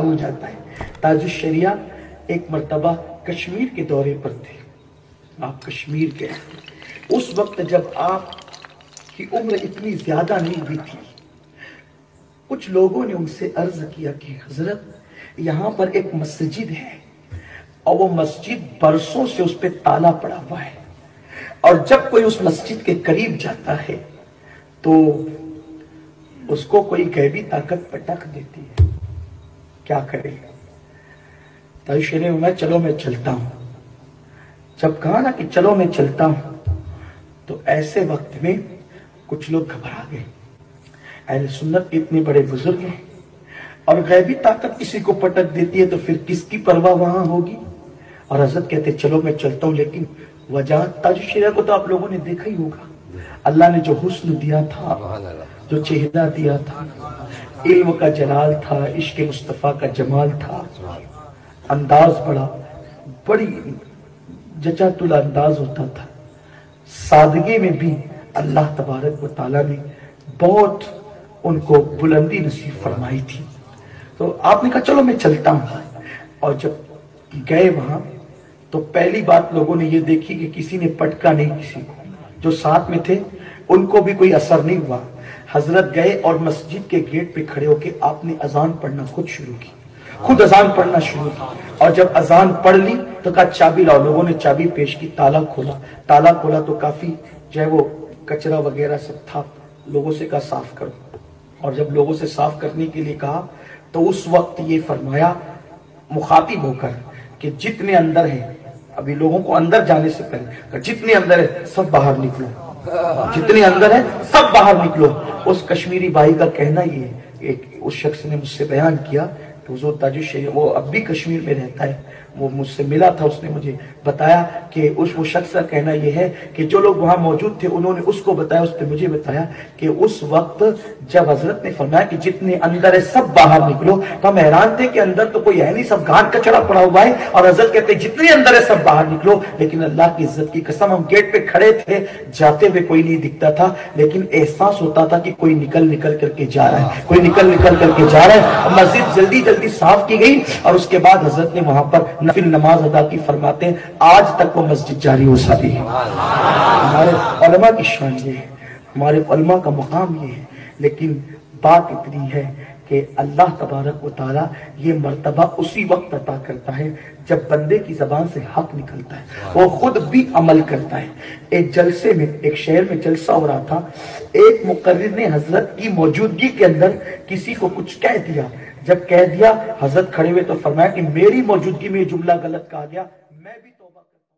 ہو جاتا ہے۔ تاج الشریعہ ایک مرتبہ کشمیر کے دورے پر تھے، آپ کشمیر گئے، اس وقت جب آپ کی عمر اتنی زیادہ نہیں ہوئی تھی، کچھ لوگوں نے ان سے عرض کیا کہ حضرت یہاں پر ایک مسجد ہے اور وہ مسجد برسوں سے اس پہ تالا پڑا ہوا ہے، اور جب کوئی اس مسجد کے قریب جاتا ہے تو اس کو کوئی غیبی طاقت پٹک دیتی ہے، کیا کرے؟ تاج الشریعہ میں چلو میں چلتا ہوں۔ جب کہا نا کہ چلو میں چلتا ہوں تو ایسے وقت میں کچھ لوگ گھبرا گئے، اہل سنت کے اتنے بڑے بزرگ ہیں اور غیبی طاقت کسی کو پٹک دیتی ہے تو پھر کس کی پرواہ وہاں ہوگی؟ اور حضرت کہتے چلو میں چلتا ہوں، لیکن وجہ تاج الشریعہ کو تو آپ لوگوں نے دیکھا ہی ہوگا، اللہ نے جو حسن دیا تھا، جو چہرہ دیا تھا، علم کا جلال تھا، عشق مصطفیٰ کا جمال تھا، انداز بڑی جچا تلا انداز ہوتا تھا، سادگی میں بھی اللہ تبارک و تعالیٰ نے بہت ان کو بلندی نصیب فرمائی تھی۔ تو آپ نے کہا چلو میں چلتا ہوں، اور جب گئے وہاں تو پہلی بات لوگوں نے یہ دیکھی کہ کسی نے پٹکا نہیں، کسی کو جو ساتھ میں تھے ان کو بھی کوئی اثر نہیں ہوا۔ حضرت گئے اور مسجد کے گیٹ پہ کھڑے ہو کے آپ نے اذان پڑھنا خود شروع کی، خود اذان پڑھنا شروع کی، اور جب اذان پڑھ لی تو کہا چابی لاؤ، لوگوں نے چابی پیش کی، تالا کھولا تو کافی جو ہے وہ کچرا وغیرہ سب تھا، لوگوں سے کہا صاف کرو، اور جب لوگوں سے صاف کرنے کے لیے کہا تو اس وقت یہ فرمایا مخاطب ہو کر کہ جتنے اندر ہیں، ابھی لوگوں کو اندر جانے سے پہلے جتنے اندر ہے سب باہر نکلو، جتنے اندر ہے سب باہر نکلو۔ اس کشمیری بھائی کا کہنا یہ ہے، اس شخص نے مجھ سے بیان کیا کہ حضور تاج الشریعہ، وہ اب بھی کشمیر میں رہتا ہے، وہ مجھ سے ملا تھا، اس نے مجھے بتایا کہ وہ شخص کا کہنا یہ ہے کہ جو لوگ وہاں موجود تھے انہوں نے اس کو بتایا، اس نے مجھے بتایا کہ اس وقت جب حضرت نے فرمایا کہ جتنے اندر ہے سب باہر نکلو تو ہم حیران تھے کہ اندر تو کوئی ہے نہیں، سب گھاٹ کچڑا پڑا ہوا ہے، اور حضرت کہتے ہیں جتنے اندر ہے سب باہر نکلو۔ لیکن اللہ کی عزت کی قسم ہم گیٹ پہ کھڑے تھے، جاتے ہوئے کوئی نہیں دکھتا تھا، لیکن احساس ہوتا تھا کہ کوئی نکل کر کے جا رہا ہے، کوئی نکل کر کے جا رہا ہے۔ مسجد جلدی صاف کی گئی اور اس کے بعد حضرت نے وہاں پر نفل نماز ادا کی، فرماتے ہیں آج تک وہ مسجد جاری ہو سکی ہے۔ ہمارے علماء کی شان یہ ہے، ہمارے علماء کا مقام یہ ہے، لیکن بات اتنی ہے کہ اللہ تبارک و تعالیٰ یہ مرتبہ اسی وقت عطا کرتا ہے جب بندے کی زبان سے حق نکلتا ہے، وہ خود بھی عمل کرتا ہے۔ ایک جلسے میں، ایک شہر میں جلسہ ہو رہا تھا، ایک مقرر نے حضرت کی موجودگی کے اندر کسی کو کچھ کہہ دیا، جب کہہ دیا حضرت کھڑے ہوئے تو فرمایا کہ میری موجودگی میں یہ جملہ غلط کہا گیا، میں بھی توبہ کرتا ہوں۔